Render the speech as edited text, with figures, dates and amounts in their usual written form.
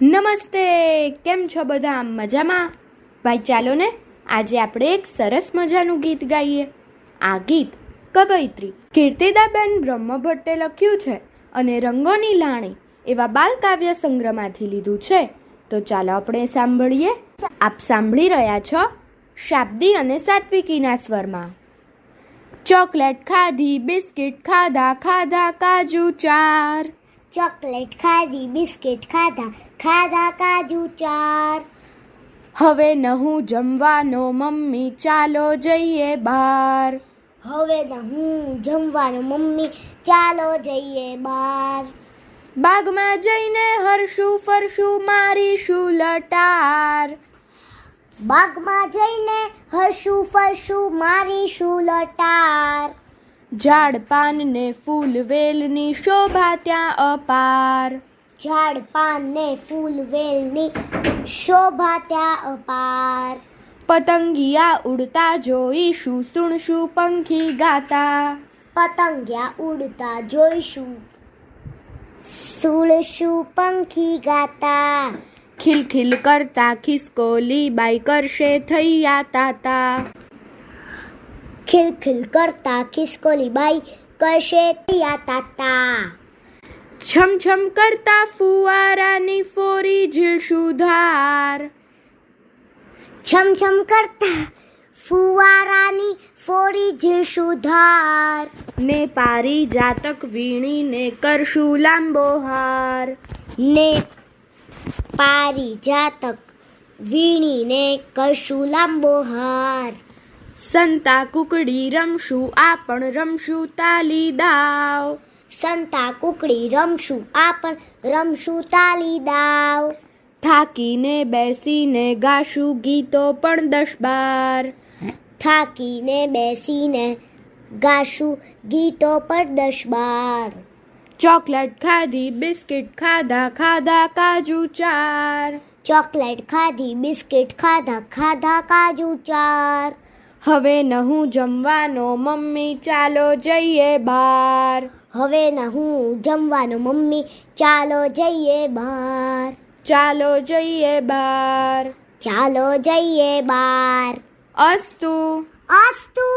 નમસ્તે, કેમ છો બધા? મજામાં? ભાઈ ચાલો ને આજે આપણે એક સરસ મજાનું ગીત ગાઈએ. આ ગીત કવયિત્રી કીર્તિદાબેન બ્રહ્મભટ્ટે લખ્યું છે અને રંગોની લાણી એવા બાલકાવ્ય સંગ્રહમાંથી લીધું છે. તો ચાલો આપણે સાંભળીએ. આપ સાંભળી રહ્યા છો શાબ્દી અને સાત્વિકીના સ્વરમાં. ચોકલેટ ખાધી, બિસ્કિટ ખાધા, ખાધા કાજુ ચાર. ચોકલેટ ખાધી, બિસ્કિટ ખાધા, ખાધા કાજુ ચાર. હવે નહું જમવાનો મમ્મી, ચાલો જઈએ બહાર. હવે હું જમવાનું મમ્મી, ચાલો જઈએ બહાર. બાગમાં જઈને હરશું ફરશું, મારીશું લટાર. બાગમાં જઈને હરશું ફરશું, મારીશું લટાર. ઝાડ પાન ને ફૂલ વેલની શોભા ત્યાં અપાર. ઝાડ પાન ને ફૂલ વેલની શોભા ત્યાં અપાર. પતંગિયા ઉડતા જોઈશું, સુણશું પંખી ગાતા. પતંગિયા ઉડતા જોઈશું, સુણશું પંખી ગાતા. ખિલખિલ કરતા ખિસકોલી બાઈ કરશે થૈયા તાતા. ખિલખિલ કરતા ખિસકોલી બાઈ કરશે થૈયા તાતા. છમછમ કરતા ફુવારાની ફોરી ઝીલશું ધાર. છમછમ કરતા ફુવારાની ફોરી ઝીલશું ધાર. ને પારી જાતક વીણીને કરશું લાંબો હાર. ને પારી જાતક વીણીને કરશું લાંબો હાર. સંતા કુકડી રમશું, આપણ રમશું તાલી દાવ. સંતા કુકડી રમશું, આપણ રમશું તાલી દાવ. થાકીને બેસીને ગાશું ગીતો પણ 10-12. થાકીને બેસીને ગાશું ગીતો પણ 10-12. ચોકલેટ ખાધી, બિસ્કિટ ખાધા, ખાધા કાજુ ચાર. ચોકલેટ ખાધી, બિસ્કિટ ખાધા, ખાધા કાજુ ચાર. હવે નહું જમવાનો મમ્મી, ચાલો જઈએ બહાર. હવે હું જમવાનું મમ્મી, ચાલો જઈએ બહાર. ચાલો જઈએ બહાર. ચાલો જઈએ બહાર. અસ્તુ. અસ્તુ.